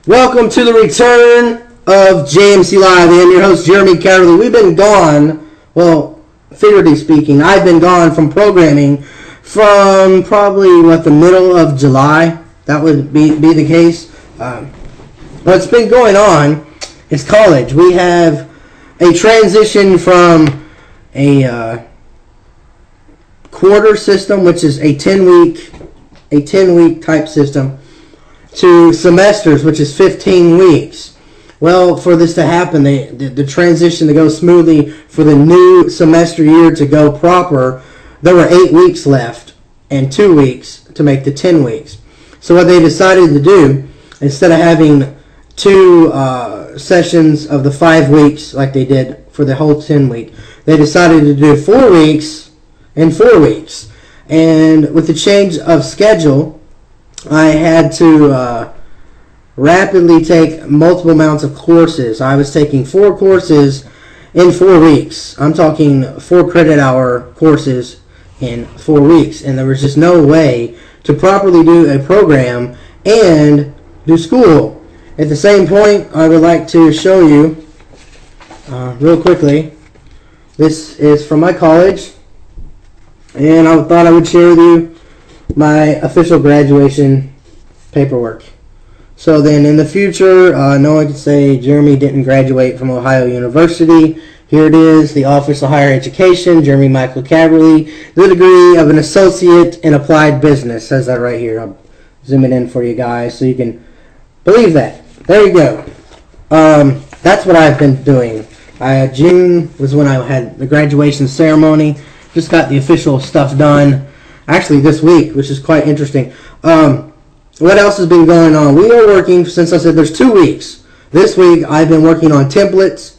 Welcome to the return of JMC Live. I am your host, Jeremy Catterley. We've been gone, well, figuratively speaking, I've been gone from programming from probably, the middle of July. That would be the case. What's been going on is college. We have a transition from a quarter system, which is a 10-week type system, to semesters, which is 15 weeks. Well, for this to happen, the transition to go smoothly for the new semester year to go proper, there were 8 weeks left and 2 weeks to make the 10 weeks. So what they decided to do, instead of having two sessions of the 5 weeks like they did for the whole 10 week, they decided to do 4 weeks and 4 weeks. And with the change of schedule, I had to rapidly take multiple amounts of courses. I was taking 4 courses in 4 weeks. I'm talking 4 credit hour courses in 4 weeks. And there was just no way to properly do a program and do school. At the same point, I would like to show you real quickly. This is from my college. And I thought I would share with you my official graduation paperwork. So then in the future, no one can say Jeremy didn't graduate from Ohio University. Here it is, the Office of Higher Education, Jeremy Michael Catterley, the degree of an associate in applied business. Says that right here. I'll zoom it in for you guys so you can believe that. There you go. That's what I've been doing. June was when I had the graduation ceremony. Just got the official stuff done. Actually this week, which is quite interesting. What else has been going on? We are working, since I said there's 2 weeks. This week I've been working on templates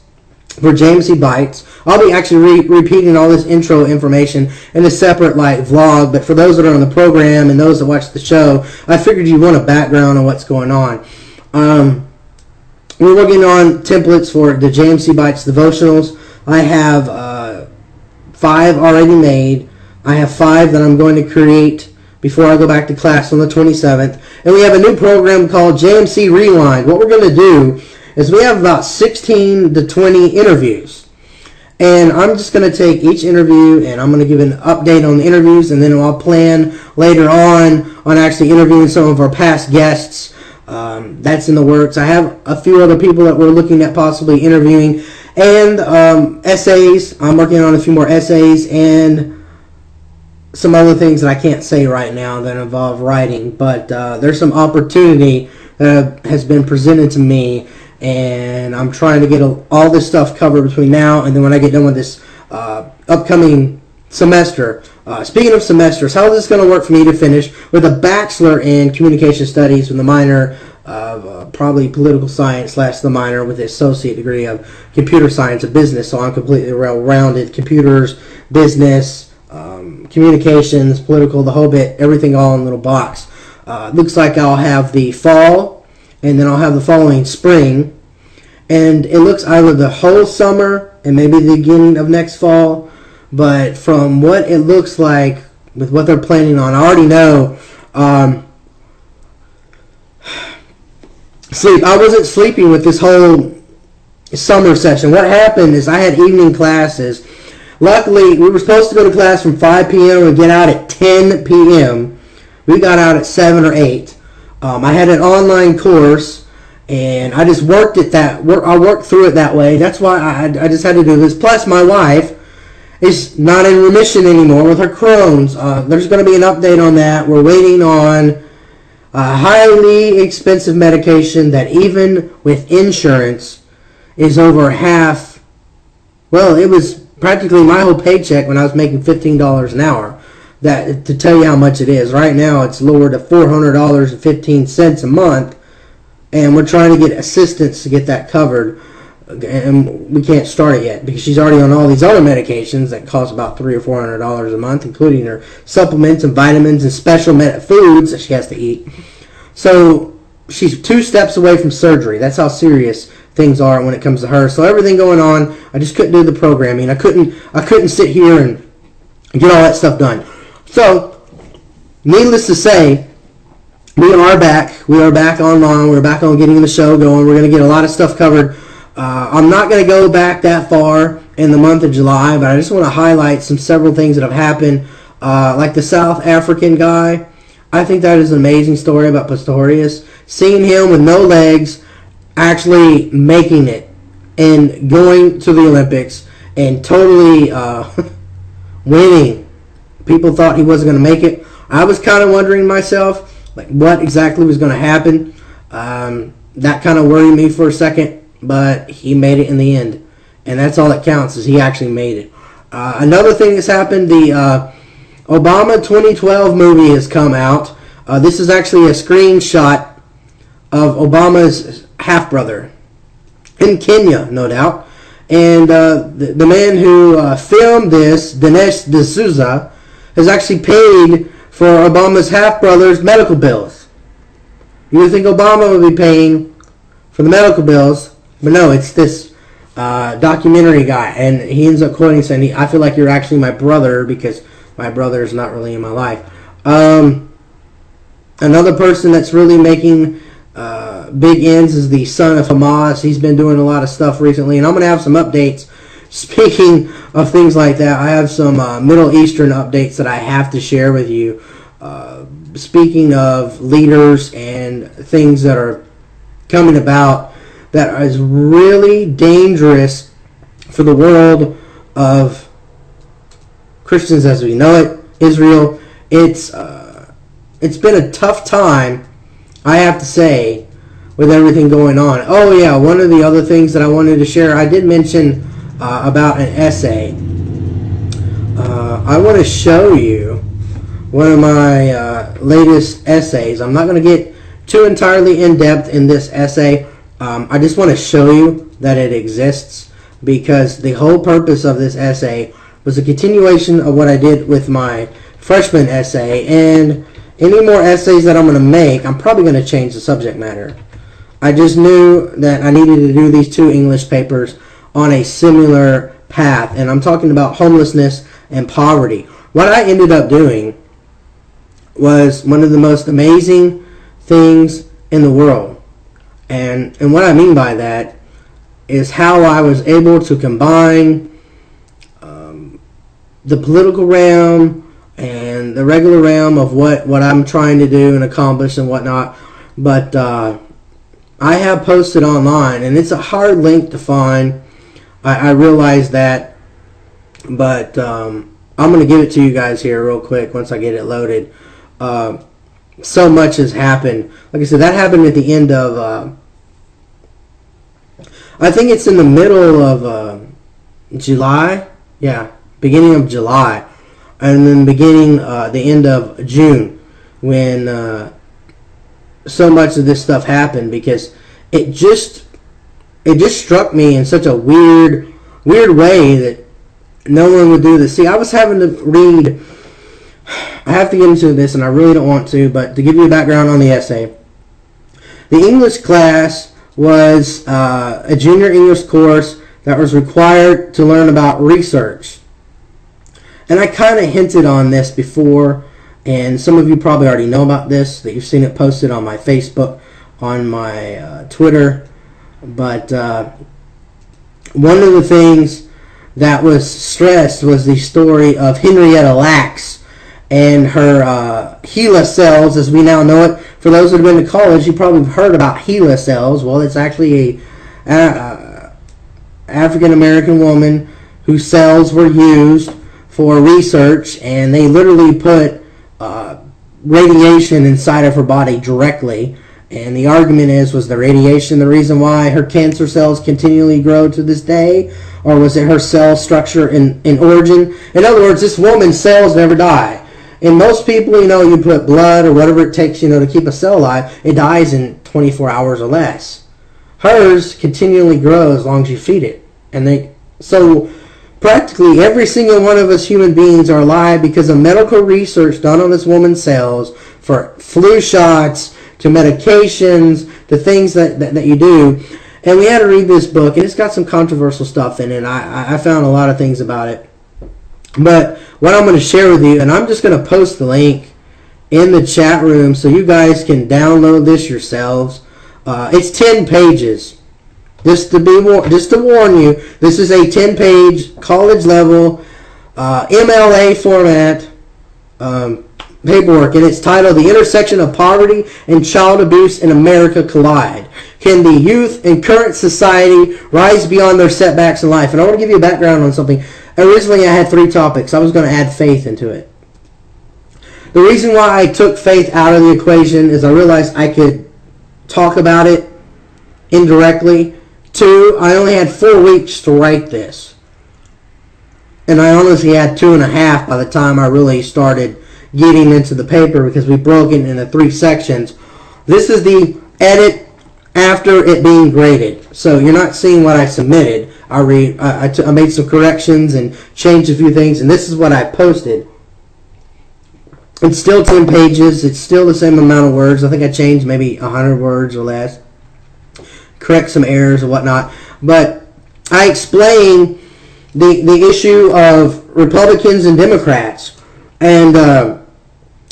for JMC Bytes. I'll be actually repeating all this intro information in a separate vlog, but for those that are on the program and those that watch the show, I figured you want a background on what's going on. We're working on templates for the JMC Bytes devotionals. I have 5 already made. I have 5 that I'm going to create before I go back to class on the 27th. And we have a new program called JMC Rewind. What we're going to do is we have about 16 to 20 interviews. And I'm just going to take each interview and I'm going to give an update on the interviews, and then I'll plan later on actually interviewing some of our past guests. That's in the works. I have a few other people that we're looking at possibly interviewing. And essays. I'm working on a few more essays and some other things that I can't say right now that involve writing. But there's some opportunity that has been presented to me, and I'm trying to get all this stuff covered between now and then when I get done with this upcoming semester. Speaking of semesters, how is this going to work for me to finish with a bachelor in communication studies with a minor of probably political science / the minor with the associate degree of computer science and business. So I'm completely well-rounded. Computers, business, communications, political, the whole bit, everything all in a little box. Looks like I'll have the fall, and then I'll have the following spring. And it looks either the whole summer and maybe the beginning of next fall. But from what it looks like with what they're planning on, I already know sleep. I wasn't sleeping with this whole summer session. What happened is I had evening classes. Luckily, we were supposed to go to class from 5 p.m. and get out at 10 p.m. We got out at 7 or 8. I had an online course, and I just worked it I worked through it that way. That's why I just had to do this. Plus, my wife is not in remission anymore with her Crohn's. There's going to be an update on that. We're waiting on a highly expensive medication that even with insurance is over half. Well, it was practically my whole paycheck when I was making $15 an hour. That to tell you how much it is. Right now it's lowered to $400.15 a month, and we're trying to get assistance to get that covered. And we can't start it yet because she's already on all these other medications that cost about $300 or $400 a month, including her supplements and vitamins and special foods that she has to eat. So she's 2 steps away from surgery. That's how serious things are when it comes to her. So everything going on, I just couldn't do the programming. I couldn't sit here and get all that stuff done. So, needless to say, we are back. We are back online. We're back on getting the show going. We're going to get a lot of stuff covered. I'm not going to go back that far in the month of July, but I just want to highlight several things that have happened. Like the South African guy. I think that is an amazing story about Pistorius. Seeing him with no legs actually making it and going to the Olympics and totally winning. People thought he wasn't going to make it. I was kind of wondering myself, like, what exactly was going to happen. That kind of worried me for a second, but he made it in the end. And that's all that counts, is he actually made it. Another thing that's happened, the Obama 2012 movie has come out. This is actually a screenshot of Obama's half-brother in Kenya, no doubt. And the man who filmed this, Dinesh D'Souza, has actually paid for Obama's half-brother's medical bills. You would think Obama would be paying for the medical bills, but no, it's this documentary guy. And he ends up quoting saying, I feel like you're actually my brother because my brother is not really in my life. Another person that's really making big ends is the son of Hamas. He's been doing a lot of stuff recently, and I'm going to have some updates. Speaking of things like that, I have some Middle Eastern updates that I have to share with you. Speaking of leaders and things that are coming about that is really dangerous for the world of Christians as we know it, Israel. It's been a tough time, I have to say, with everything going on. Oh yeah, one of the other things that I wanted to share, I did mention about an essay. I want to show you one of my latest essays. I'm not going to get too entirely in-depth in this essay. I just want to show you that it exists, because the whole purpose of this essay was a continuation of what I did with my freshman essay, and any more essays that I'm going to make, I'm probably going to change the subject matter. I just knew that I needed to do these two English papers on a similar path, and I'm talking about homelessness and poverty. What I ended up doing was one of the most amazing things in the world, and what I mean by that is how I was able to combine the political realm and the regular realm of what I'm trying to do and accomplish and whatnot. But I have posted online, and it's a hard link to find. I realize that, but I'm going to give it to you guys here real quick once I get it loaded. So much has happened. Like I said, that happened at the end of, I think it's in the middle of July. Yeah, beginning of July. And then beginning the end of June, when so much of this stuff happened, because it just struck me in such a weird way that no one would do this. See, I was having to read. I have to get into this, and I really don't want to, but to give you a background on the essay, the English class was a junior English course that was required to learn about research. And I kind of hinted on this before, and some of you probably already know about this, that you've seen it posted on my Facebook, on my Twitter. But one of the things that was stressed was the story of Henrietta Lacks and her HeLa cells, as we now know it. For those that have been to college, you probably have heard about HeLa cells. Well, it's actually a African-American woman whose cells were used for research, and they literally put radiation inside of her body directly. And the argument was the radiation the reason why her cancer cells continually grow to this day, or was it her cell structure in origin? In other words, this woman's cells never die. And most people, you put blood or whatever it takes, to keep a cell alive, it dies in 24 hours or less. Hers continually grows as long as you feed it. So practically every single one of us human beings are alive because of medical research done on this woman's cells, for flu shots, to medications, to things that you do. And we had to read this book, and it's got some controversial stuff in it. I found a lot of things about it. But what I'm going to share with you, and I'm just going to post the link in the chat room so you guys can download this yourselves. It's 10 pages. Just to warn you, this is a 10-page college level MLA format paperwork, and it's titled "The Intersection of Poverty and Child Abuse in America Collide. Can the youth in current society rise beyond their setbacks in life?" And I want to give you a background on something. Originally, I had 3 topics. I was going to add faith into it. The reason why I took faith out of the equation is I realized I could talk about it indirectly. 2, I only had 4 weeks to write this. And I honestly had 2.5 by the time I really started getting into the paper, because we broke it into 3 sections. This is the edit after it being graded. So you're not seeing what I submitted. I made some corrections and changed a few things, and this is what I posted. It's still 10 pages. It's still the same amount of words. I think I changed maybe 100 words or less. Correct some errors or whatnot. But I explain the issue of Republicans and Democrats. And I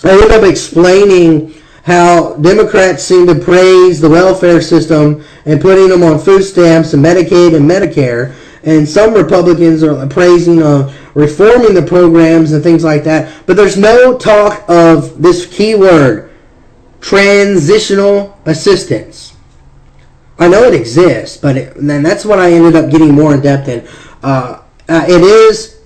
ended up explaining how Democrats seem to praise the welfare system and putting them on food stamps and Medicaid and Medicare. And some Republicans are praising reforming the programs and things like that. But there's no talk of this key word, transitional assistance. I know it exists, but then that's what I ended up getting more in depth in. It is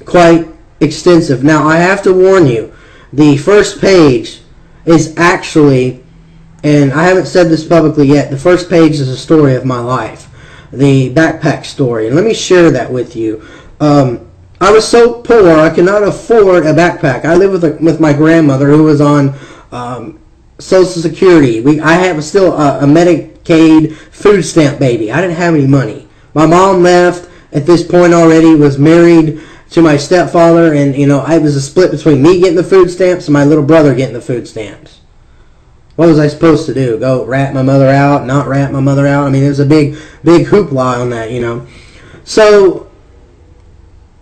quite extensive. Now, I have to warn you, the first page is actually, and I haven't said this publicly yet, the first page is a story of my life. The backpack story. And let me share that with you. I was so poor, I could not afford a backpack. I lived with my grandmother, who was on Social Security. I was still a Medicaid food stamp baby. I didn't have any money. My mom left at this point already, was married to my stepfather, and I was a split between me getting the food stamps and my little brother getting the food stamps. What was I supposed to do? Go rat my mother out? Not rat my mother out? I mean, it was a big hoopla on that, So,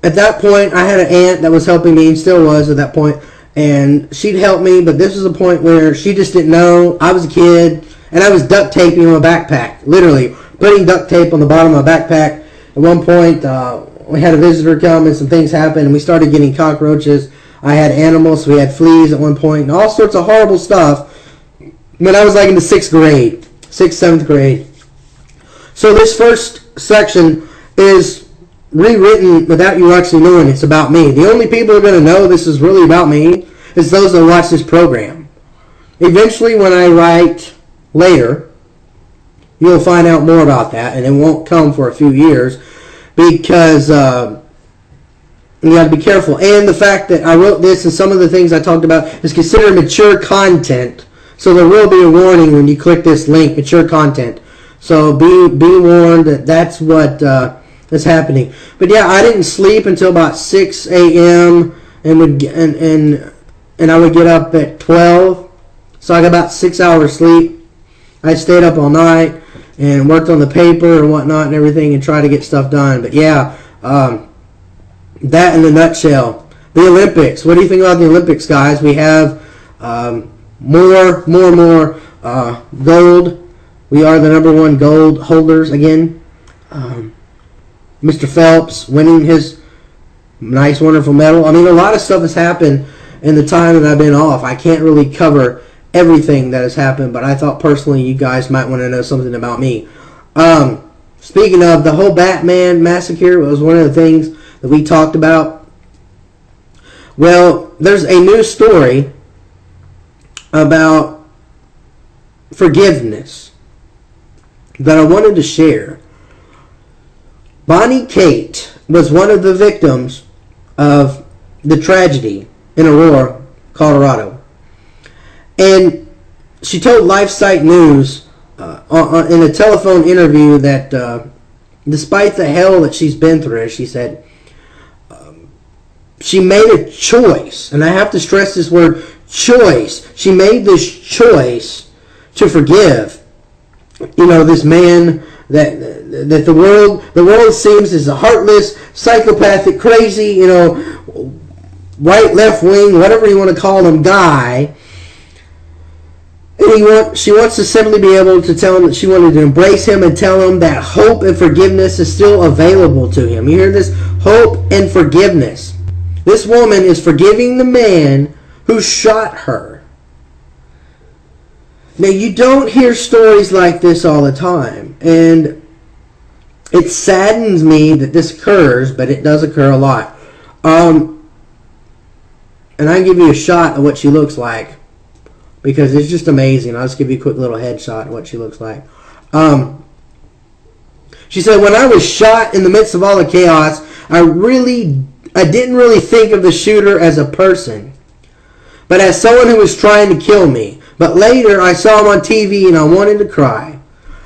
at that point, I had an aunt that was helping me, and still was at that point, and she'd help me, but this was a point where she just didn't know. I was a kid, and I was duct taping my backpack, literally putting duct tape on the bottom of my backpack. At one point, we had a visitor come, and some things happened, and we started getting cockroaches. I had animals, so we had fleas at one point, and all sorts of horrible stuff. When I was like in the 6th grade, 6th, 7th grade. So this first section is rewritten without you actually knowing it's about me. The only people who are going to know this is really about me is those that watch this program. Eventually, when I write later, you'll find out more about that, and it won't come for a few years, because you got to be careful. And the fact that I wrote this and some of the things I talked about is considered mature content. So there will be a warning when you click this link, mature content. So be warned that that's what is happening. But yeah, I didn't sleep until about 6 a.m. and I would get up at 12. So I got about 6 hours sleep. I stayed up all night and worked on the paper and whatnot and everything and tried to get stuff done. But yeah, that in a nutshell. The Olympics. What do you think about the Olympics, guys? We have more gold. We are the #1 gold holders again. Mr. Phelps winning his nice, wonderful medal. I mean, a lot of stuff has happened in the time that I've been off. I can't really cover everything that has happened, but I thought personally you guys might want to know something about me. Speaking of, the whole Batman massacre was one of the things that we talked about. Well, there's a new story about forgiveness that I wanted to share. Bonnie Kate was one of the victims of the tragedy in Aurora, Colorado. And she told LifeSite News in a telephone interview that despite the hell that she's been through, she said, she made a choice, and I have to stress this word, choice. She made this choice to forgive, this man that the world seems is a heartless, psychopathic, crazy, right, left wing, whatever you want to call him, guy. And she wants to simply be able to tell him that she wanted to embrace him and tell him that hope and forgiveness is still available to him. You hear this? Hope and forgiveness. This woman is forgiving the man who shot her. Now, you don't hear stories like this all the time. And it saddens me that this occurs, but it does occur a lot. And I can give you a shot of what she looks like, because it's just amazing. I'll just give you a quick little headshot of what she looks like. She said, when I was shot in the midst of all the chaos, I didn't really think of the shooter as a person, but as someone who was trying to kill me. But later I saw him on TV and I wanted to cry.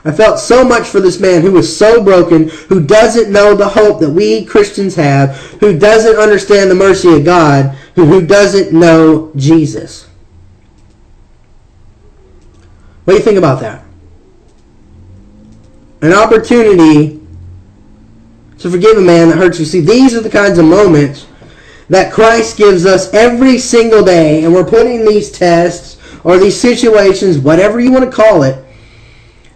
I felt so much for this man who was so broken, who doesn't know the hope that we Christians have, who doesn't understand the mercy of God, who doesn't know Jesus. What do you think about that? An opportunity to forgive a man that hurts you. See, these are the kinds of moments that Christ gives us every single day, and we're putting these tests or these situations, whatever you want to call it,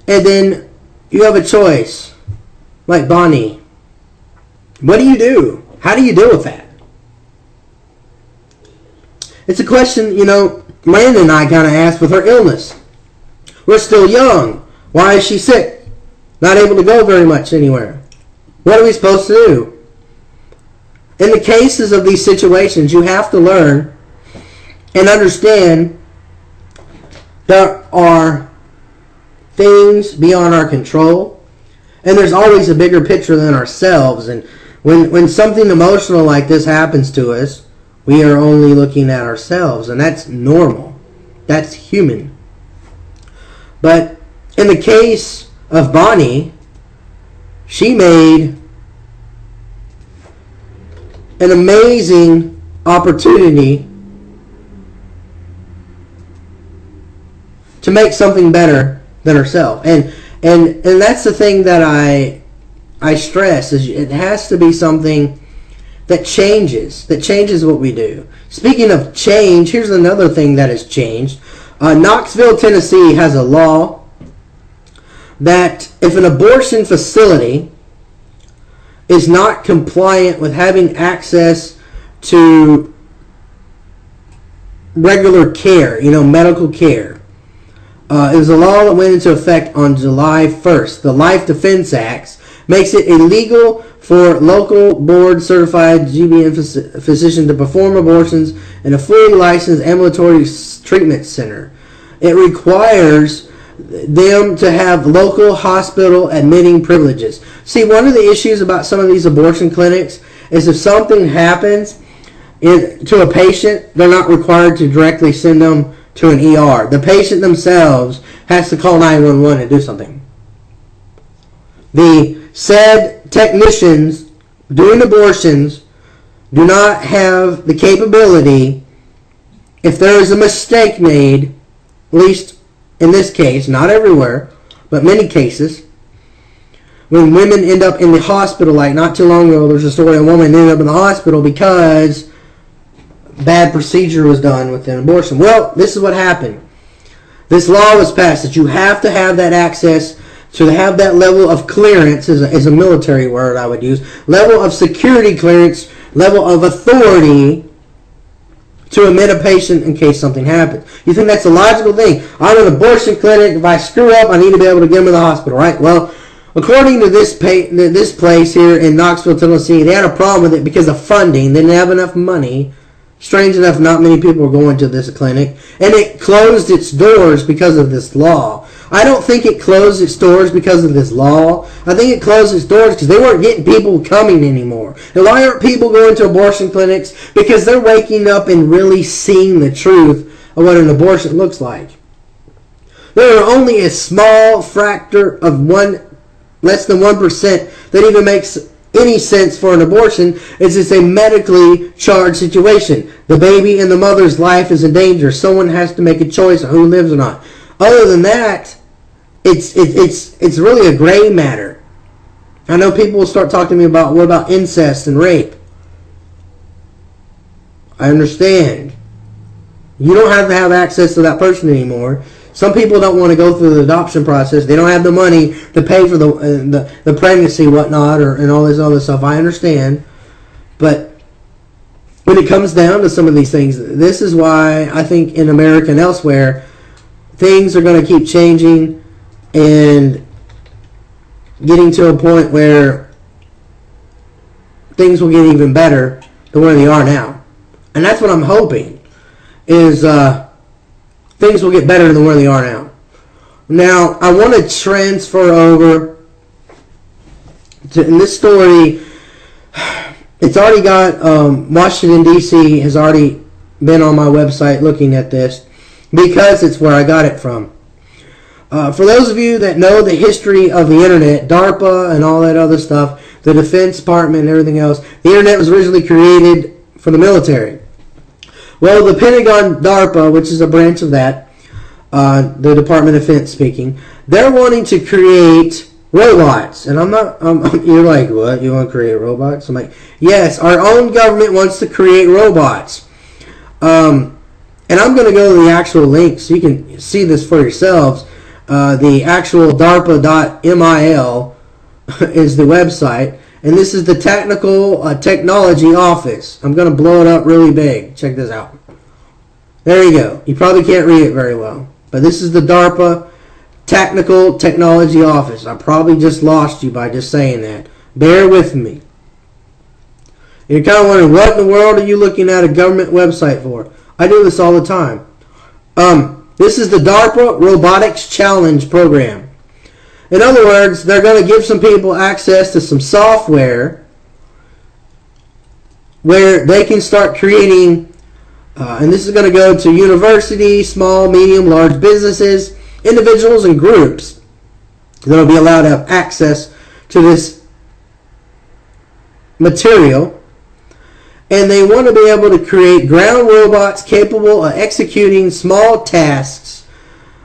and then you have a choice. Like Bonnie. What do you do? How do you deal with that? It's a question, Miranda and I kind of asked with her illness. We're still young. Why is she sick? Not able to go very much anywhere. What are we supposed to do? In the cases of these situations, you have to learn and understand there are things beyond our control, and there's always a bigger picture than ourselves. And when something emotional like this happens to us, we are only looking at ourselves, and that's normal. That's human. But in the case of Bonnie, she made an amazing opportunity to make something better than herself. And that's the thing that I stress, is it has to be something that changes what we do. Speaking of change, here's another thing that has changed. Knoxville, Tennessee has a law that if an abortion facility is not compliant with having access to regular care, medical care, it was a law that went into effect on July 1st. The Life Defense Act makes it illegal for local board-certified GBM physician to perform abortions in a fully licensed ambulatory treatment center. It requires them to have local hospital admitting privileges. See, one of the issues about some of these abortion clinics is if something happens to a patient, they're not required to directly send them to an ER. The patient themselves has to call 911 and do something. The said technicians doing abortions do not have the capability, if there is a mistake made, at least in this case, not everywhere, but many cases, when women end up in the hospital, like not too long ago, there's a story of a woman ended up in the hospital because bad procedure was done with an abortion. Well, this is what happened. This law was passed that you have to have that access, to have that level of clearance, is a military word I would use, level of security clearance, level of authority to admit a patient in case something happens. You think that's a logical thing? I'm an abortion clinic. If I screw up, I need to be able to get them to the hospital, right? Well, according to this place here in Knoxville, Tennessee, they had a problem with it because of funding. They didn't have enough money. Strange enough, not many people were going to this clinic. And it closed its doors because of this law. I don't think it closed its doors because of this law. I think it closed its doors because they weren't getting people coming anymore. And why aren't people going to abortion clinics? Because they're waking up and really seeing the truth of what an abortion looks like. There are only a small factor of less than 1% that even makes any sense for an abortion. It's a medically charged situation. The baby and the mother's life is in danger. Someone has to make a choice of who lives or not. Other than that, it's really a gray matter. I know people will start talking to me about, what about incest and rape? I understand. You don't have to have access to that person anymore. Some people don't want to go through the adoption process. They don't have the money to pay for the pregnancy, whatnot, and all this other stuff. I understand. But when it comes down to some of these things, this is why I think in America and elsewhere, things are going to keep changing and getting to a point where things will get even better than where they are now. And that's what I'm hoping, is things will get better than where they are now. Now, I want to transfer over to, in this story, it's already got, Washington, D.C. has already been on my website looking at this because it's where I got it from. For those of you that know the history of the internet, DARPA and all that other stuff, the Defense Department and everything else, the internet was originally created for the military. Well, the Pentagon, DARPA, which is a branch of that, the Department of Defense speaking, they're wanting to create robots. And you're like, what? You want to create robots? I'm like, yes, our own government wants to create robots. And I'm going to go to the actual link so you can see this for yourselves. The actual DARPA.mil is the website. And this is the Technology Office. I'm going to blow it up really big. Check this out. There you go. You probably can't read it very well. But this is the DARPA Technology Office. I probably just lost you by just saying that. Bear with me. You're kind of wondering, what in the world are you looking at a government website for? I do this all the time. This is the DARPA Robotics Challenge Program. In other words, they're going to give some people access to some software where they can start creating, and this is going to go to universities, small, medium, large businesses, individuals, and groups that will be allowed to have access to this material. And they want to be able to create ground robots capable of executing small tasks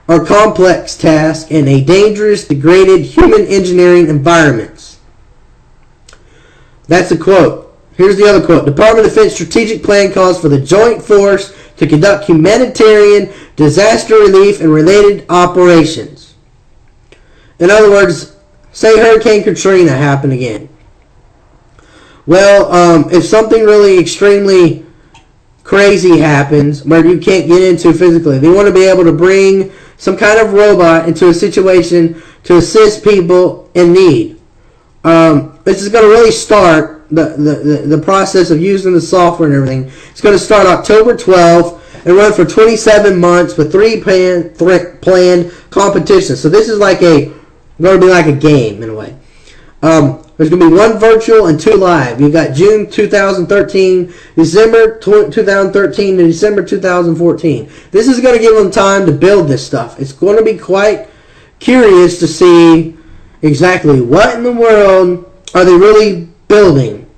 or complex tasks in a dangerous, degraded human engineering environments. That's a quote. Here's the other quote. Department of Defense strategic plan calls for the joint force to conduct humanitarian, disaster relief, and related operations. In other words, say Hurricane Katrina happened again. Well, if something really extremely crazy happens where you can't get into physically, they want to be able to bring some kind of robot into a situation to assist people in need. This is going to really start the process of using the software and everything. It's going to start October 12th and run for 27 months with 3 planned competitions. So this is like going to be like a game in a way. There's going to be 1 virtual and 2 live. You've got June 2013, December 2013 to December 2014. This is going to give them time to build this stuff. It's going to be quite curious to see exactly what in the world are they really building.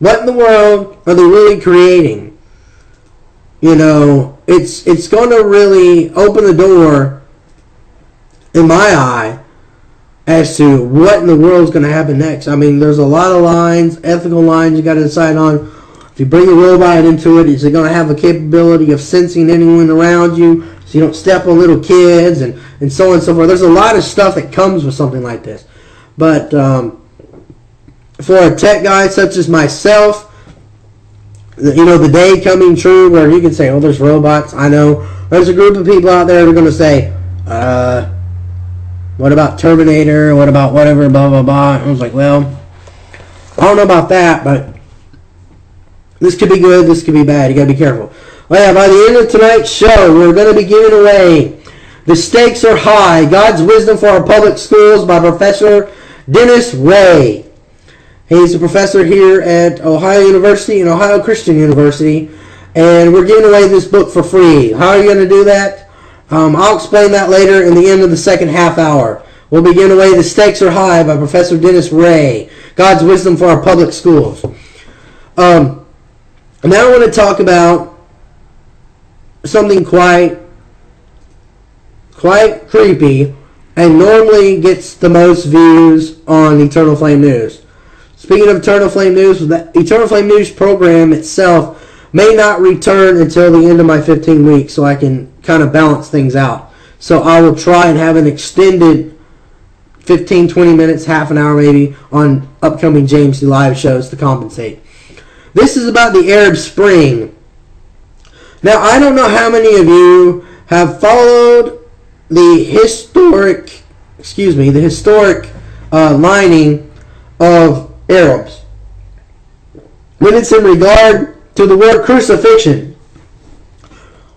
What in the world are they really creating? You know, it's going to really open the door, in my eye, as to what in the world is going to happen next. I mean, there's a lot of lines, ethical lines you got to decide on. If you bring a robot into it, is it going to have the capability of sensing anyone around you so you don't step on little kids and so on and so forth. There's a lot of stuff that comes with something like this. But for a tech guy such as myself, you know, the day coming true where you can say, oh, there's robots. I know there's a group of people out there that are going to say, what about Terminator? What about whatever, blah, blah, blah. I was like, well, I don't know about that, but this could be good, this could be bad. You got to be careful. Well, yeah, by the end of tonight's show, we're going to be giving away The Stakes Are High, God's Wisdom for Our Public Schools by Professor Dennis Ray. He's a professor here at Ohio University and Ohio Christian University, and we're giving away this book for free. How are you going to do that? I'll explain that later in the end of the second half hour. We'll be giving away The Stakes Are High by Professor Dennis Ray, God's Wisdom for Our Public Schools. Now I want to talk about something quite creepy and normally gets the most views on Eternal Flame News. Speaking of Eternal Flame News, the Eternal Flame News program itself may not return until the end of my 15 weeks, so I can kind of balance things out. So I will try and have an extended 15, 20 minutes, half an hour maybe, on upcoming JMC Live shows to compensate. This is about the Arab Spring. Now, I don't know how many of you have followed the historic lining of Arabs when it's in regard to the word crucifixion.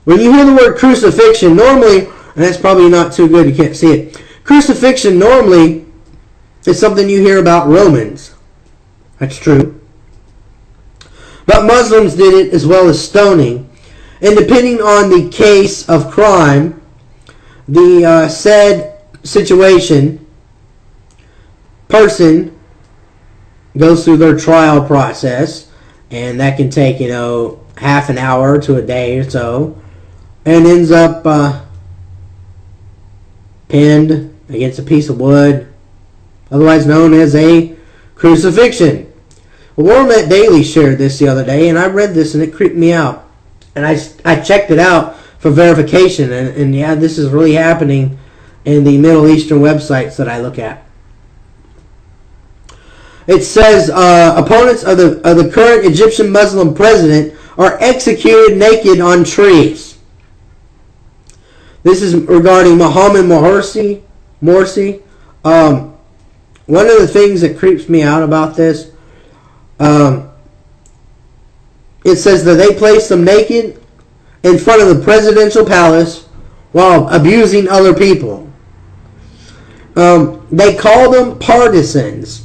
When you hear the word crucifixion, normally, and that's probably not too good, you can't see it. Crucifixion normally is something you hear about Romans. That's true. But Muslims did it as well as stoning. And depending on the case of crime, the said situation, person goes through their trial process, and that can take, half an hour to a day or so, and ends up pinned against a piece of wood, otherwise known as a crucifixion. Well, Warmet Daily shared this the other day, and I read this and it creeped me out. And I checked it out for verification, and yeah, this is really happening in the Middle Eastern websites that I look at. It says opponents of the current Egyptian Muslim president are executed naked on trees. This is regarding Mohammed Morsi. One of the things that creeps me out about this, it says that they placed them naked in front of the presidential palace while abusing other people. They call them partisans.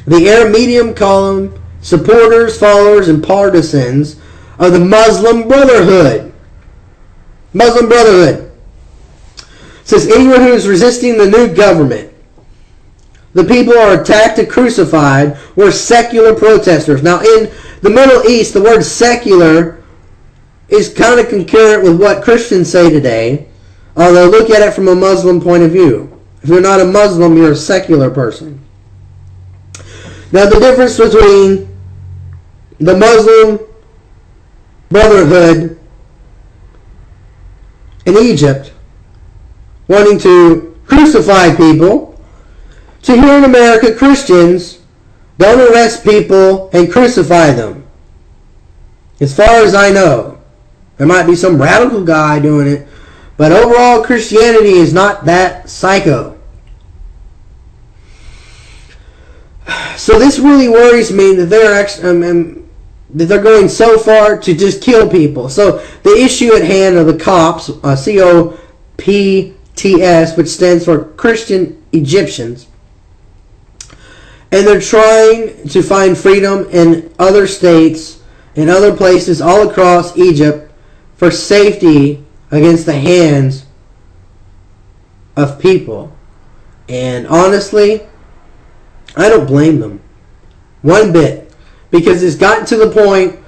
The Arab medium call them supporters, followers, and partisans of the Muslim Brotherhood. Muslim Brotherhood. It says anyone who is resisting the new government. The people are attacked and crucified were secular protesters. Now, in the Middle East, the word secular is kind of concurrent with what Christians say today, although look at it from a Muslim point of view. If you're not a Muslim, you're a secular person. Now, the difference between the Muslim Brotherhood in Egypt wanting to crucify people, to here in America, Christians don't arrest people and crucify them. As far as I know. There might be some radical guy doing it, but overall Christianity is not that psycho. So this really worries me that they're actually, that they're going so far to just kill people. So the issue at hand of the COPS, COPTS, which stands for Christian Egyptians, and they're trying to find freedom in other states, in other places all across Egypt for safety against the hands of people. And honestly, I don't blame them one bit, because it's gotten to the point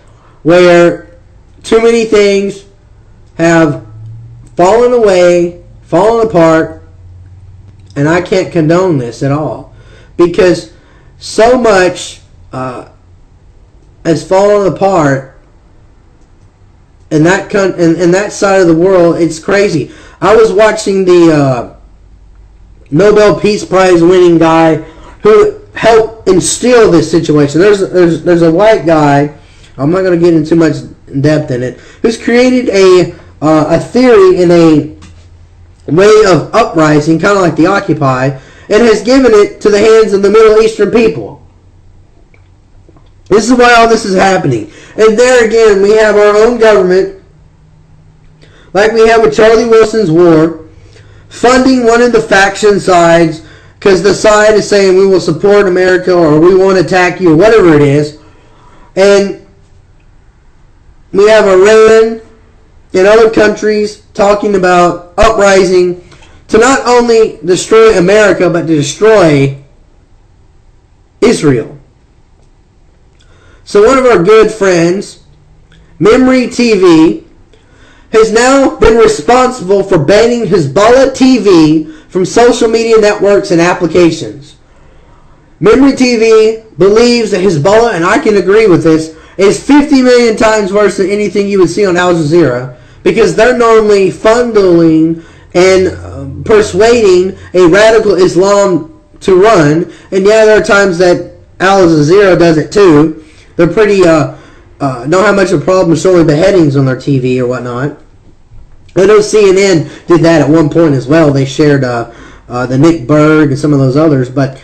where too many things have fallen away, fallen apart, and I can't condone this at all, because so much has fallen apart in that side of the world. It's crazy. I was watching the Nobel Peace Prize winning guy who helped instill this situation. There's a white guy, I'm not going to get into too much depth in it, who's created a theory in a way of uprising, kind of like the Occupy, and has given it to the hands of the Middle Eastern people. This is why all this is happening. And there again, we have our own government, like we have with Charlie Wilson's war, funding one of the faction sides, because the side is saying we will support America or we won't attack you, or whatever it is. And we have Iran and other countries talking about uprising to not only destroy America, but to destroy Israel. So one of our good friends, Memory TV, has now been responsible for banning Hezbollah TV from social media networks and applications. Memory TV believes that Hezbollah, and I can agree with this, is 50 million times worse than anything you would see on Al Jazeera, because they're normally funneling and persuading a radical Islam to run. And yeah, there are times that Al Jazeera does it too. They're pretty don't have much of a problem showing beheadings on their TV or whatnot. I know CNN did that at one point as well. They shared the Nick Berg and some of those others. But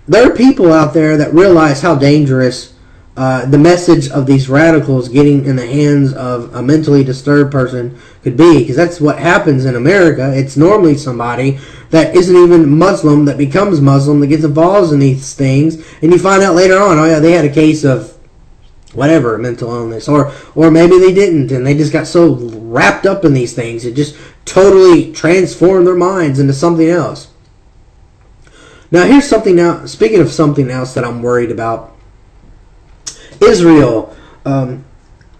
there are people out there that realize how dangerous the message of these radicals getting in the hands of a mentally disturbed person could be. Because that's what happens in America. It's normally somebody that isn't even Muslim that becomes Muslim, that gets involved in these things. And you find out later on, oh yeah, they had a case of whatever, mental illness, or maybe they didn't, and they just got so wrapped up in these things, it just totally transformed their minds into something else. Now here's something now, speaking of something else that I'm worried about. Israel. We're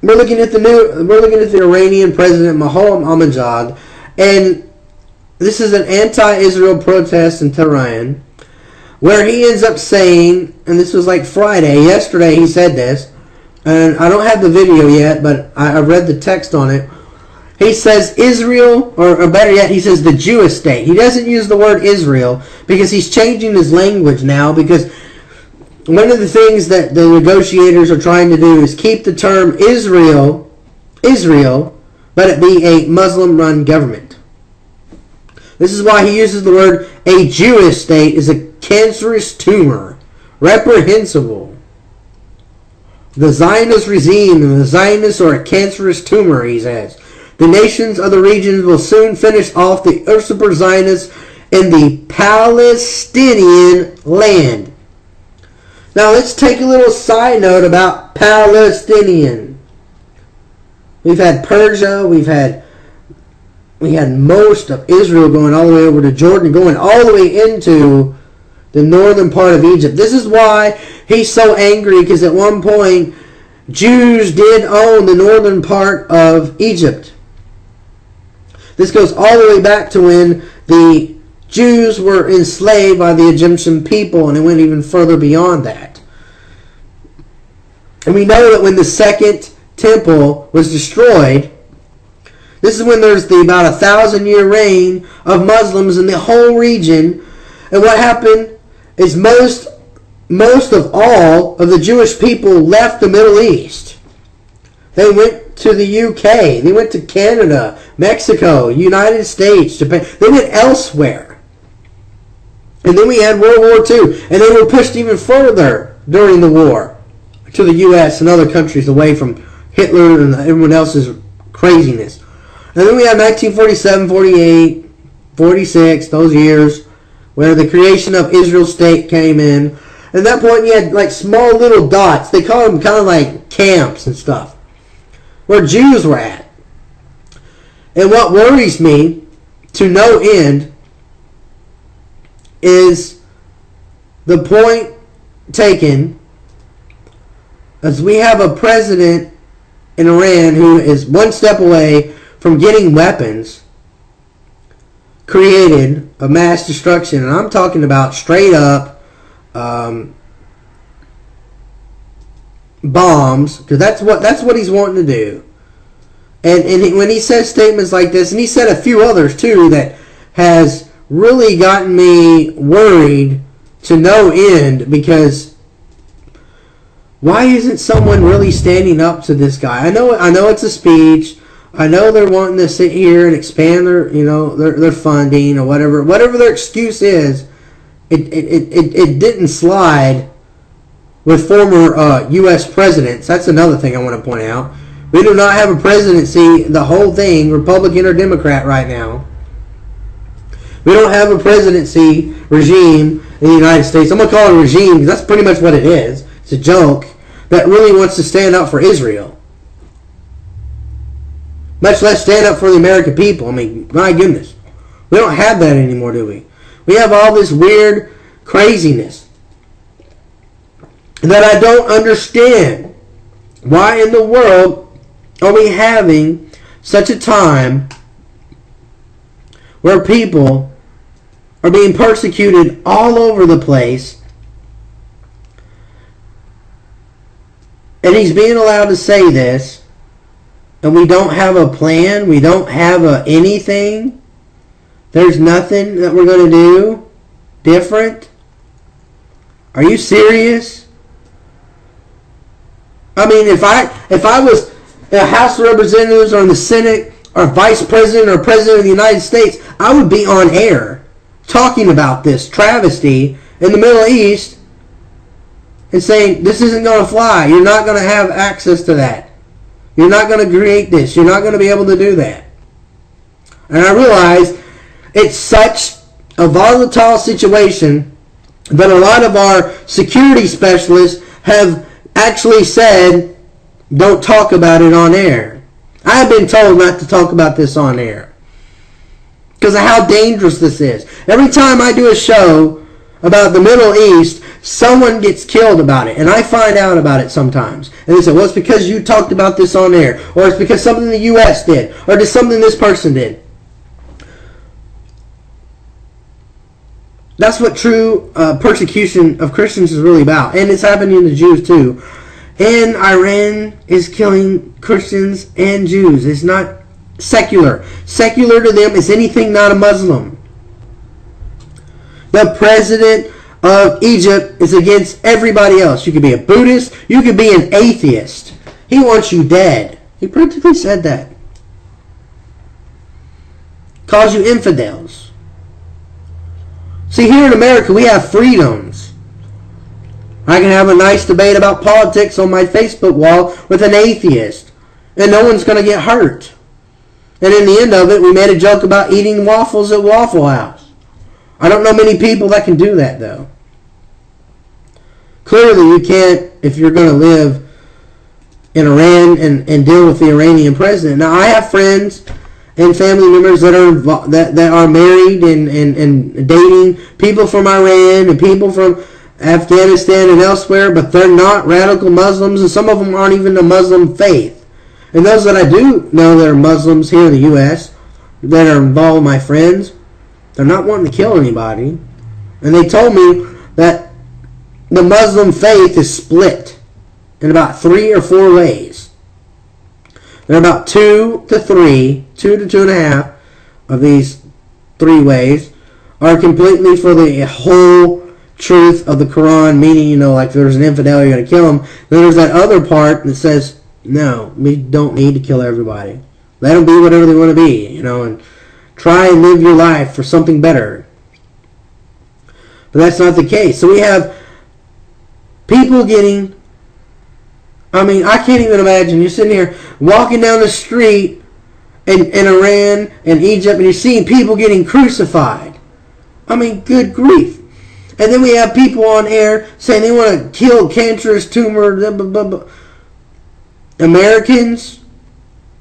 looking at the Iranian president Mohammad Ahmadinejad, and this is an anti-Israel protest in Tehran, where he ends up saying, and this was like Friday, yesterday he said this, and I don't have the video yet, but I read the text on it. He says Israel, or better yet, he says the Jewish state. He doesn't use the word Israel because he's changing his language now, because one of the things that the negotiators are trying to do is keep the term Israel, but it be a Muslim-run government. This is why he uses the word a Jewish state is a cancerous tumor, reprehensible. The Zionist regime and the Zionists are a cancerous tumor, he says. The nations of the region will soon finish off the usurper Zionists in the Palestinian land. Now let's take a little side note about Palestinian. We've had Persia, we had most of Israel going all the way over to Jordan, going all the way into the northern part of Egypt. This is why he's so angry, because at one point Jews did own the northern part of Egypt. This goes all the way back to when the Jews were enslaved by the Egyptian people, and it went even further beyond that. And we know that when the second temple was destroyed, this is when there's about 1,000-year reign of Muslims in the whole region. And what happened is most of all of the Jewish people left the Middle East. They went to the UK. They went to Canada, Mexico, United States, Japan. They went elsewhere. And then we had World War II. And they were pushed even further during the war to the US and other countries, away from Hitler and everyone else's craziness. And then we had 1947, 48, 46, those years, where the creation of Israel state came in. At that point, you had like small little dots. They called them kind of like camps and stuff, where Jews were at. And what worries me to no end is the point taken as we have a president in Iran who is one step away from getting weapons created of mass destruction. And I'm talking about straight up bombs, because that's what he's wanting to do. And when he says statements like this, and he said a few others too, that has really gotten me worried to no end, because why isn't someone really standing up to this guy? I know it's a speech. I know they're wanting to sit here and expand their funding or whatever their excuse is. It didn't slide with former U.S. presidents. That's another thing I want to point out. We do not have a presidency, the whole thing, Republican or Democrat right now. We don't have a presidency regime in the United States. I'm going to call it a regime because that's pretty much what it is. It's a joke that really wants to stand up for Israel. Much less stand up for the American people. I mean, my goodness. We don't have that anymore, do we? We have all this weird craziness that I don't understand. Why in the world are we having such a time where people are being persecuted all over the place, and he's being allowed to say this, and we don't have a plan, we don't have anything, there's nothing that we're going to do different? Are you serious? I mean, if I was in the House of Representatives or in the Senate or Vice President or President of the United States, I would be on air talking about this travesty in the Middle East and saying, this isn't going to fly. You're not going to have access to that. You're not going to create this. You're not going to be able to do that. And I realize it's such a volatile situation that a lot of our security specialists have actually said, don't talk about it on air. I have been told not to talk about this on air because of how dangerous this is. Every time I do a show about the Middle East, someone gets killed about it, and I find out about it sometimes. And they say, well, it's because you talked about this on air, or it's because something the U.S. did, or it's something this person did. That's what true persecution of Christians is really about, and it's happening to Jews too. And Iran is killing Christians and Jews. It's not secular. Secular to them is anything not a Muslim. The president of Egypt is against everybody else. You could be a Buddhist. You could be an atheist. He wants you dead. He practically said that. Calls you infidels. See, here in America, we have freedoms. I can have a nice debate about politics on my Facebook wall with an atheist, and no one's going to get hurt. And in the end of it, we made a joke about eating waffles at Waffle House. I don't know many people that can do that, though. Clearly, you can't, if you're going to live in Iran and deal with the Iranian president. Now, I have friends and family members that are married and dating people from Iran and people from Afghanistan and elsewhere, but they're not radical Muslims, and some of them aren't even a Muslim faith. And those that I do know that are Muslims here in the U.S. that are involved, my friends, they're not wanting to kill anybody. And they told me that the Muslim faith is split in about 3 or 4 ways. There are about 2 to 3, 2 to 2.5 of these 3 ways are completely for the whole truth of the Quran, meaning, like if there's an infidel, you're going to kill him. Then there's that other part that says, no, we don't need to kill everybody. Let them be whatever they want to be, and try and live your life for something better. But that's not the case. So we have people getting, I can't even imagine. You're sitting here walking down the street in Iran and Egypt, and you're seeing people getting crucified. Good grief. And then we have people on air saying they want to kill cancerous tumor, blah, blah, blah, blah. Americans,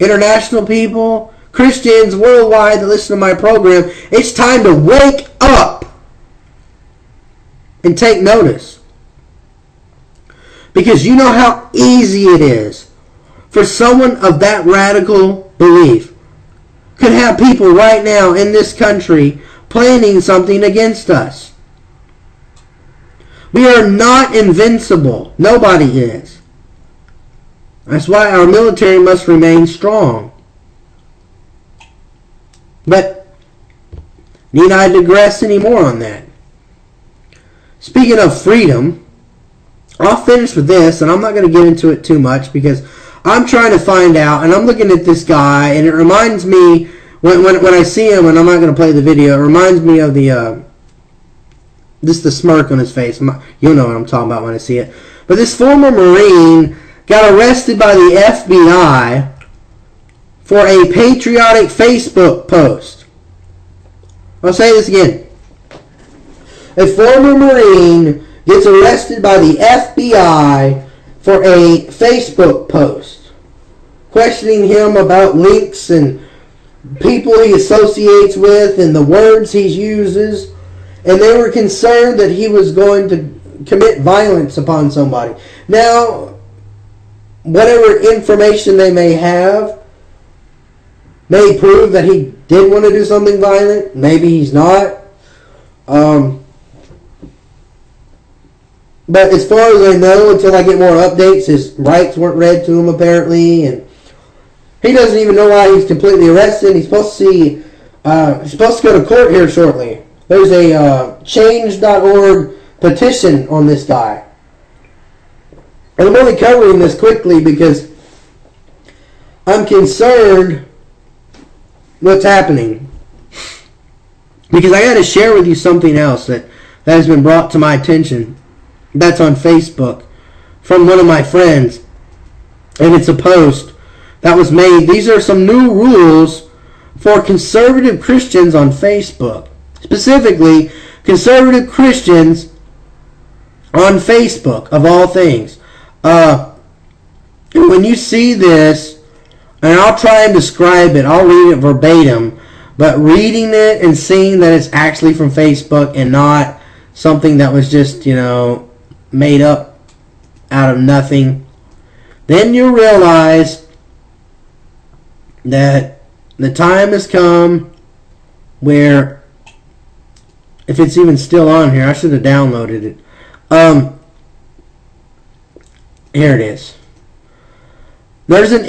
international people, Christians worldwide that listen to my program, it's time to wake up and take notice. Because you know how easy it is for someone of that radical belief could have people right now in this country planning something against us. We are not invincible. Nobody is. That's why our military must remain strong. But need I digress any more on that? Speaking of freedom, I'll finish with this, and I'm not going to get into it too much because I'm trying to find out, and I'm looking at this guy, and it reminds me, when I see him, and I'm not going to play the video, it reminds me of the smirk on his face. You'll know what I'm talking about when I see it. But this former Marine got arrested by the FBI for a patriotic Facebook post. I'll say this again. A former Marine gets arrested by the FBI for a Facebook post questioning him about links and people he associates with and the words he uses, and they were concerned that he was going to commit violence upon somebody. Now, whatever information they may have may prove that he did want to do something violent. Maybe he's not. But as far as I know, until I get more updates, his rights weren't read to him apparently, and he doesn't even know why he's completely arrested. He's supposed to see, he's supposed to go to court here shortly. There's a change.org petition on this guy. And I'm only covering this quickly because I'm concerned what's happening. Because I got to share with you something else that has been brought to my attention. That's on Facebook from one of my friends. And it's a post that was made. These are some new rules for conservative Christians on Facebook. Specifically, conservative Christians on Facebook, of all things. When you see this, and I'll try and describe it, I'll read it verbatim, but reading it and seeing that it's actually from Facebook and not something that was just, made up out of nothing, then you realize that the time has come where, if it's even still on here, I should have downloaded it. Here it is. There's an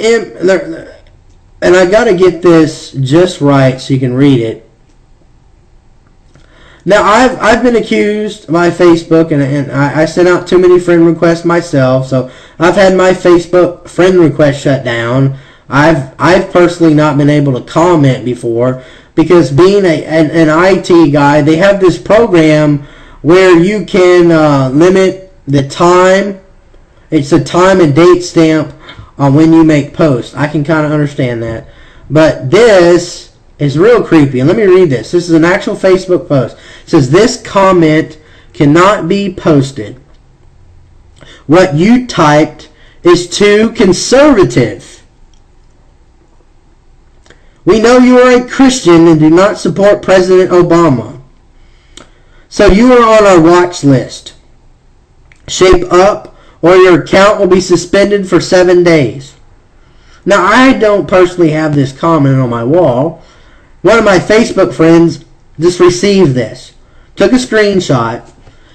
and I got to get this just right so you can read it. Now, I've been accused by Facebook, and I sent out too many friend requests myself, so I've had my Facebook friend request shut down. I've personally not been able to comment before, because being an IT guy, they have this program where you can limit the time. It's a time and date stamp on when you make posts. I can kind of understand that. But this is real creepy. And let me read this. This is an actual Facebook post. It says, this comment cannot be posted. What you typed is too conservative. We know you are a Christian and do not support President Obama. So you are on our watch list. Shape up, or your account will be suspended for 7 days. Now, I don't personally have this comment on my wall. One of my Facebook friends just received this, took a screenshot,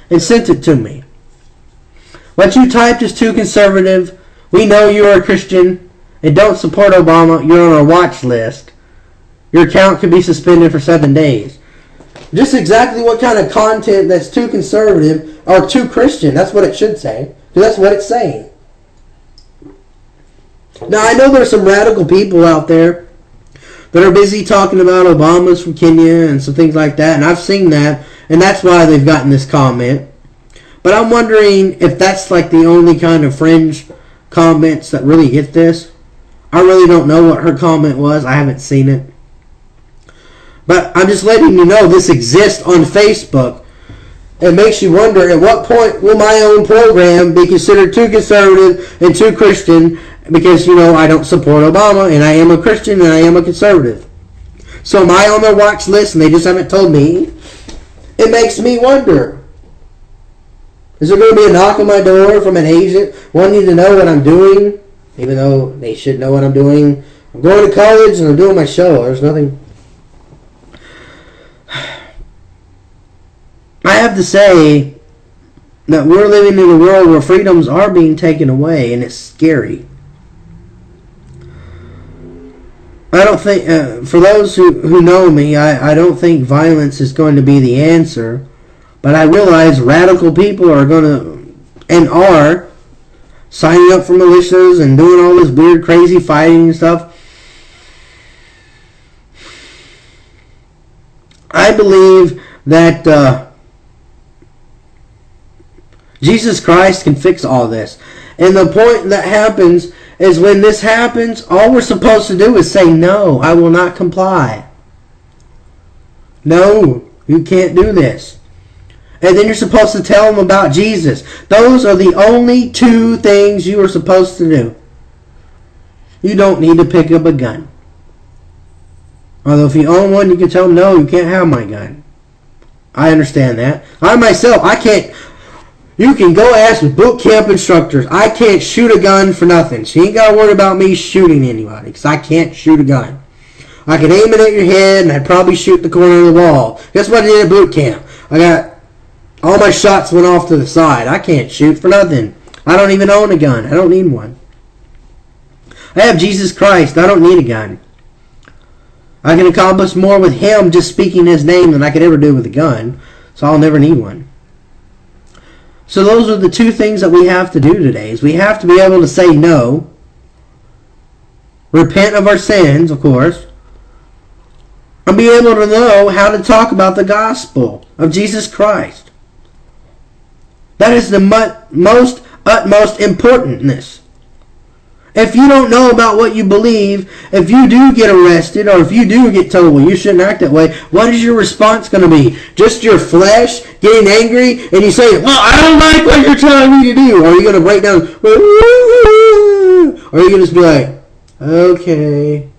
and sent it to me. What you typed is too conservative. We know you are a Christian and don't support Obama. You're on our watch list. Your account could be suspended for 7 days. Just exactly what kind of content that's too conservative or too Christian. That's what it should say. That's what it's saying. Now, I know there's some radical people out there that are busy talking about Obama's from Kenya and some things like that, and I've seen that, and that's why they've gotten this comment. But I'm wondering if that's like the only kind of fringe comments that really get this. I really don't know what her comment was. I haven't seen it. But I'm just letting you know this exists on Facebook. It makes you wonder, at what point will my own program be considered too conservative and too Christian, because, I don't support Obama, and I am a Christian, and I am a conservative. So am I on their watch list, and they just haven't told me? It makes me wonder. Is there going to be a knock on my door from an agent wanting to know what I'm doing, even though they should know what I'm doing? I'm going to college, and I'm doing my show. There's nothing. I have to say that we're living in a world where freedoms are being taken away, and it's scary. I don't think, for those who know me, I don't think violence is going to be the answer. But I realize radical people are going to, and are, signing up for militias and doing all this weird, crazy fighting and stuff. I believe that Jesus Christ can fix all this. And the point that happens is when this happens, all we're supposed to do is say, no, I will not comply. No, you can't do this. And then you're supposed to tell them about Jesus. Those are the only two things you are supposed to do. You don't need to pick up a gun. Although if you own one, you can tell them, no, you can't have my gun. I understand that. I myself, I can't. You can go ask boot camp instructors. I can't shoot a gun for nothing. So you ain't got to worry about me shooting anybody, because I can't shoot a gun. I could aim it at your head, and I'd probably shoot the corner of the wall. Guess what I did at boot camp? I got All my shots went off to the side. I can't shoot for nothing. I don't even own a gun. I don't need one. I have Jesus Christ. I don't need a gun. I can accomplish more with Him just speaking His name than I could ever do with a gun. So I'll never need one. So those are the two things that we have to do today. Is we have to be able to say no. Repent of our sins, of course. And be able to know how to talk about the gospel of Jesus Christ. That is the utmost importantness. If you don't know about what you believe, if you do get arrested, or if you do get told, well, you shouldn't act that way, what is your response going to be? Just your flesh getting angry, and you say, well, I don't like what you're telling me to do. Or are you going to break down, or are you going to just be like, okay.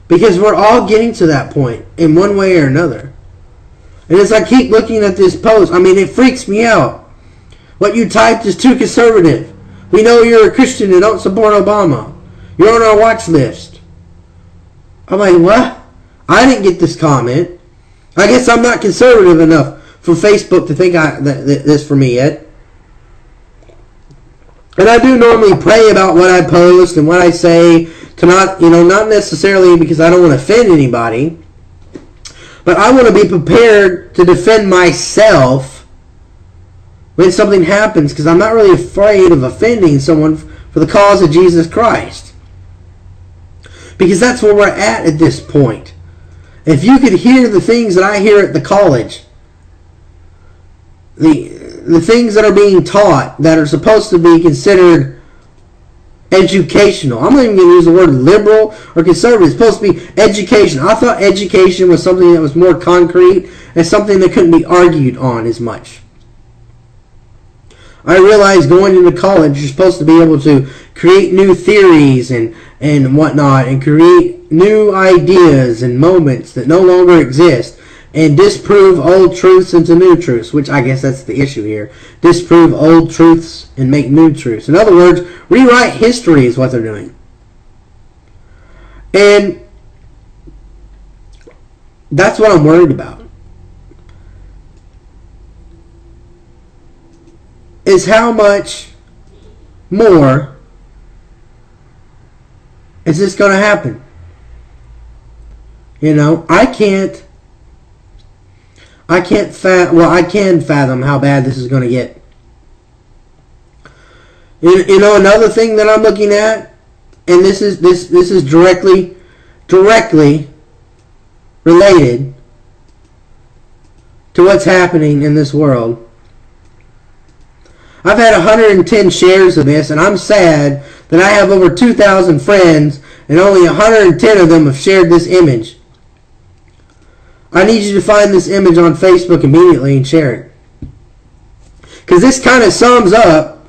Because we're all getting to that point in one way or another. And as I keep looking at this post, I mean, it freaks me out. What you typed is too conservative. We know you're a Christian and don't support Obama. You're on our watch list. I'm like, what? I didn't get this comment. I guess I'm not conservative enough for Facebook to think this for me yet. And I do normally pray about what I post and what I say to not necessarily because I don't want to offend anybody, but I want to be prepared to defend myself when something happens, because I'm not really afraid of offending someone for the cause of Jesus Christ. Because that's where we're at this point. If you could hear the things that I hear at the college, the things that are being taught that are supposed to be considered educational. I'm not even going to use the word liberal or conservative. It's supposed to be education. I thought education was something that was more concrete and something that couldn't be argued on as much. I realized going into college, you're supposed to be able to create new theories and whatnot, and create new ideas and moments that no longer exist, and disprove old truths into new truths, which I guess that's the issue here. Disprove old truths and make new truths. In other words, rewrite history is what they're doing. And that's what I'm worried about. Is how much more is this going to happen? I can fathom how bad this is going to get. Another thing that I'm looking at, and this is directly related to what's happening in this world. I've had 110 shares of this, and I'm sad that I have over 2,000 friends, and only 110 of them have shared this image. I need you to find this image on Facebook immediately and share it. Because this kind of sums up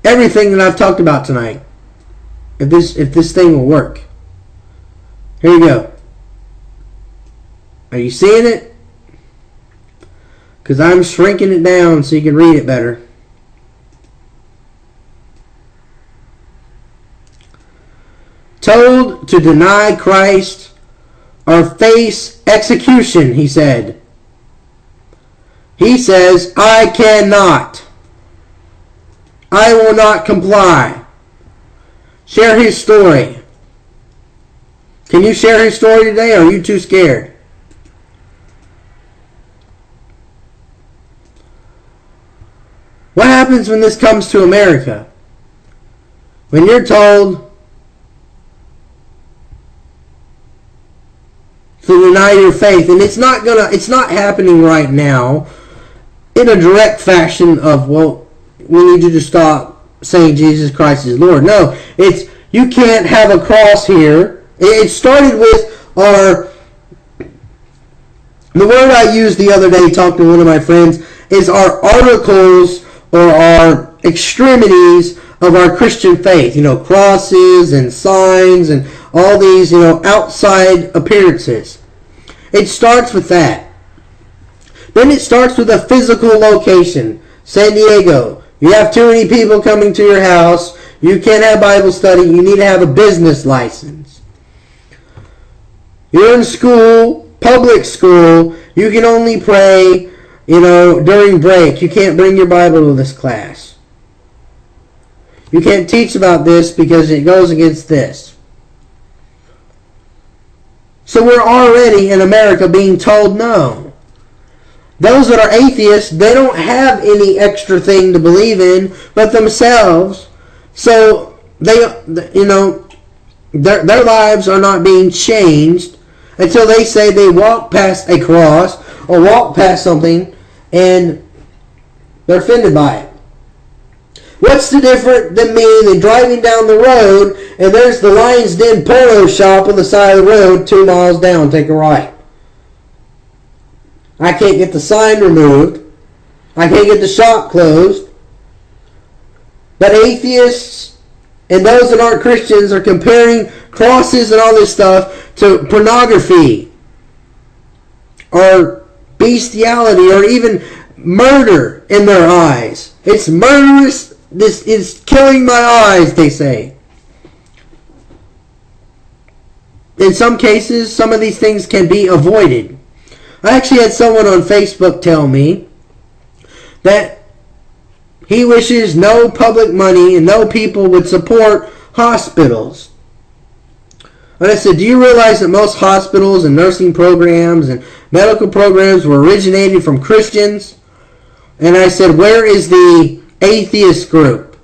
everything that I've talked about tonight. If this thing will work. Here you go. Are you seeing it? Because I'm shrinking it down so you can read it better. Told to deny Christ or face execution, he said. He says, I cannot. I will not comply. Share his story. Can you share his story today, or are you too scared? What happens when this comes to America? When you're told to deny your faith, and it's not happening right now in a direct fashion of, well, we need you to stop saying Jesus Christ is Lord. No, it's you can't have a cross here. It started with the word I used the other day talking to one of my friends is our articles or our extremities of our Christian faith. Crosses and signs and all these, outside appearances. It starts with that. Then it starts with a physical location. San Diego. You have too many people coming to your house. You can't have Bible study. You need to have a business license. You're in school public school, you can only pray, during break. You can't bring your Bible to this class. You can't teach about this because it goes against this. So we're already in America being told no. Those that are atheists, they don't have any extra thing to believe in but themselves. So their lives are not being changed until they say they walk past a cross or walk past something and they're offended by it. What's the difference than me than driving down the road and there's the Lion's Den polo shop on the side of the road 2 miles down, take a right. I can't get the sign removed. I can't get the shop closed. But atheists and those that aren't Christians are comparing crosses and all this stuff to pornography or bestiality or even murder in their eyes. It's murderous. This is killing my eyes, they say. In some cases, some of these things can be avoided. I actually had someone on Facebook tell me that he wishes no public money and no people would support hospitals. And I said, do you realize that most hospitals and nursing programs and medical programs were originated from Christians? And I said, where is the atheist group?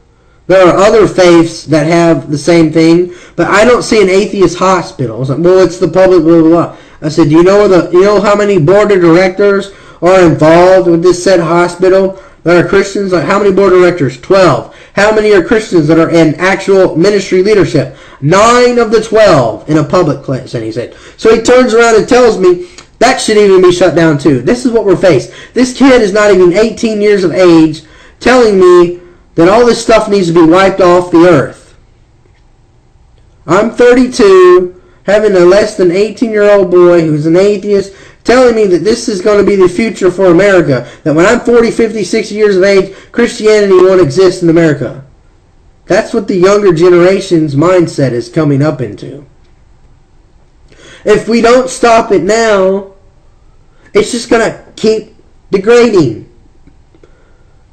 There are other faiths that have the same thing, but I don't see an atheist hospital. I was like, well, it's the public, blah, blah, blah. I said, do you know how many board of directors are involved with this said hospital that are Christians? Like, how many board of directors? 12. How many are Christians that are in actual ministry leadership? 9 of the 12 in a public place, and he said. So he turns around and tells me, that should even be shut down too. This is what we're faced. This kid is not even 18 years of age telling me that all this stuff needs to be wiped off the earth. I'm 32, having a less than 18-year-old boy who's an atheist telling me that this is going to be the future for America. That when I'm 40, 50, 60 years of age, Christianity won't exist in America. That's what the younger generation's mindset is coming up into. If we don't stop it now, it's just going to keep degrading.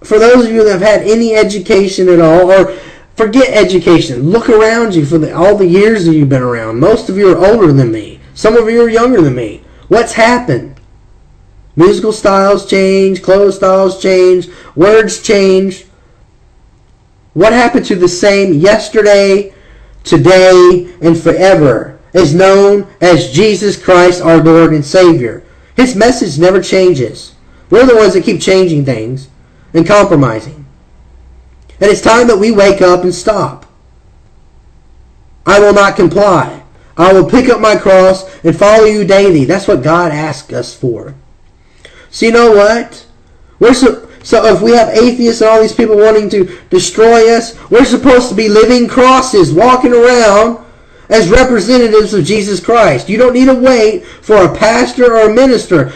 For those of you that have had any education at all, or forget education, look around you for all the years that you've been around. Most of you are older than me. Some of you are younger than me. What's happened? Musical styles change, clothes styles change, words change. What happened to the same yesterday, today, and forever is known as Jesus Christ, our Lord and Savior. His message never changes. We're the ones that keep changing things and compromising. And it's time that we wake up and stop. I will not comply. I will pick up my cross and follow you daily. That's what God asked us for. So you know what? So if we have atheists and all these people wanting to destroy us, we're supposed to be living crosses, walking around as representatives of Jesus Christ. You don't need to wait for a pastor or a minister.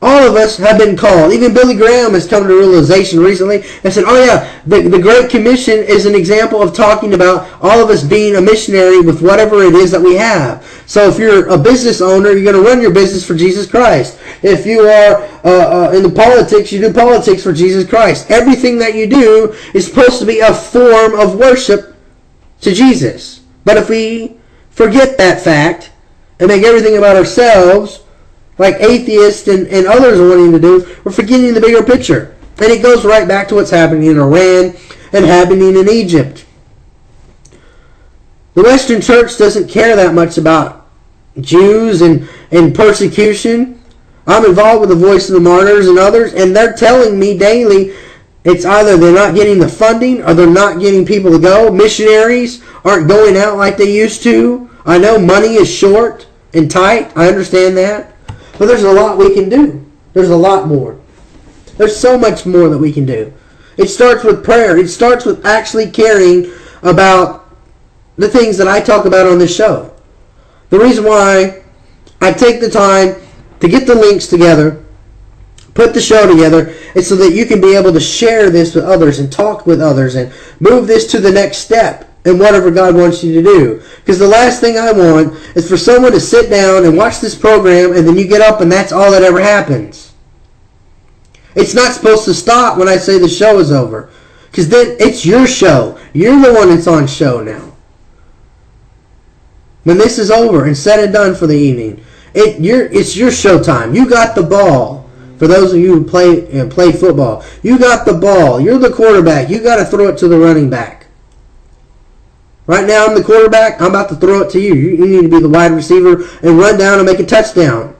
All of us have been called. Even Billy Graham has come to realization recently and said, oh yeah, the Great Commission is an example of talking about all of us being a missionary with whatever it is that we have. So if you're a business owner, you're going to run your business for Jesus Christ. If you are in the politics, you do politics for Jesus Christ. Everything that you do is supposed to be a form of worship to Jesus. But if we forget that fact and make everything about ourselves, like atheists and others are wanting to do, we're forgetting the bigger picture. And it goes right back to what's happening in Iran and happening in Egypt. The Western Church doesn't care that much about Jews and persecution. I'm involved with the Voice of the Martyrs and others, and they're telling me daily it's either they're not getting the funding or they're not getting people to go. Missionaries aren't going out like they used to. I know money is short and tight. I understand that. But there's a lot we can do. There's a lot more. There's so much more that we can do. It starts with prayer. It starts with actually caring about the things that I talk about on this show. The reason why I take the time to get the links together, put the show together, is so that you can be able to share this with others and talk with others and move this to the next step. and whatever God wants you to do. Because the last thing I want is for someone to sit down and watch this program and then you get up and that's all that ever happens. It's not supposed to stop when I say the show is over. Because then it's your show. You're the one that's on show now. When this is over and said and done for the evening, it's your show time. You got the ball. For those of you who play football, you got the ball. You're the quarterback. You got to throw it to the running back. Right now, I'm the quarterback. I'm about to throw it to you. You need to be the wide receiver and run down and make a touchdown.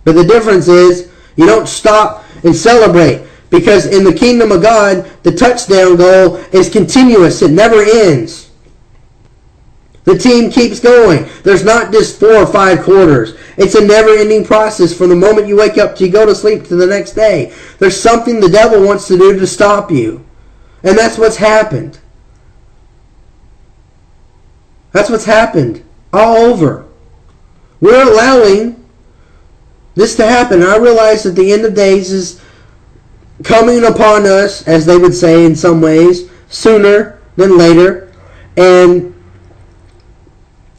But the difference is you don't stop and celebrate. Because in the kingdom of God, the touchdown goal is continuous. It never ends. The team keeps going. There's not just 4 or 5 quarters. It's a never-ending process from the moment you wake up till you go to sleep to the next day. There's something the devil wants to do to stop you. And that's what's happened. That's what's happened all over. We're allowing this to happen. And I realize that the end of days is coming upon us, as they would say in some ways, sooner than later. And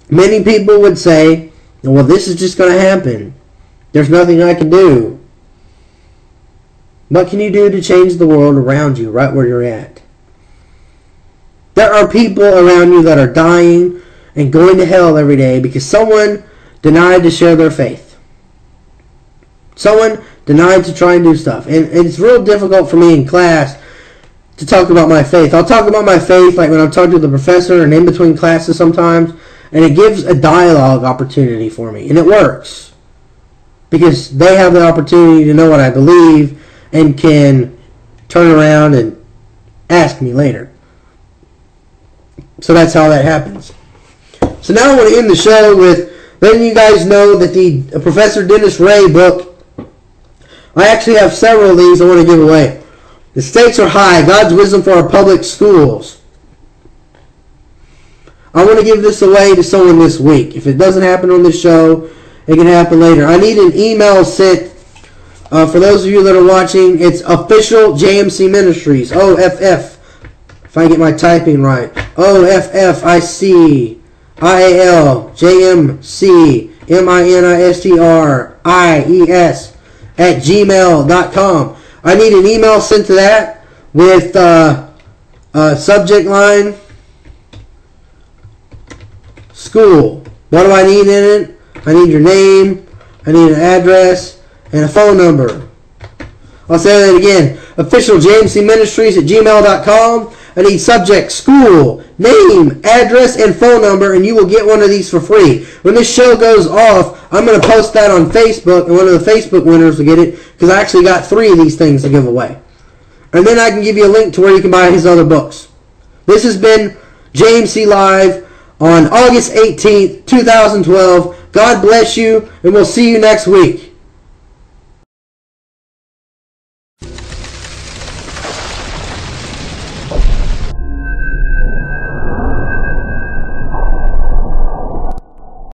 many people would say, well, this is just going to happen. There's nothing I can do. What can you do to change the world around you, right where you're at? There are people around you that are dying and going to hell every day because someone denied to share their faith. Someone denied to try and do stuff. And it's real difficult for me in class to talk about my faith. I'll talk about my faith like when I'm talking to the professor and in between classes sometimes. And it gives a dialogue opportunity for me. And it works. Because they have the opportunity to know what I believe and can turn around and ask me later. So that's how that happens. So now I want to end the show with letting you guys know that the Professor Dennis Ray book, I actually have several of these I want to give away. The Stakes Are High, God's Wisdom for Our Public Schools. I want to give this away to someone this week. If it doesn't happen on this show, it can happen later. I need an email sent. For those of you that are watching, it's Official JMC Ministries. OFF. If I get my typing right. OFFICIAL JMC MINISTRIES @gmail.com. I need an email sent to that with subject line school. What do I need in it? I need your name, I need an address, and a phone number. I'll say that again. Official JMC Ministries @gmail.com. I need subject, school, name, address, and phone number, and you will get one of these for free. When this show goes off, I'm going to post that on Facebook, and one of the Facebook winners will get it, because I actually got 3 of these things to give away. And then I can give you a link to where you can buy his other books. This has been JMC Live on August 18th, 2012. God bless you, and we'll see you next week.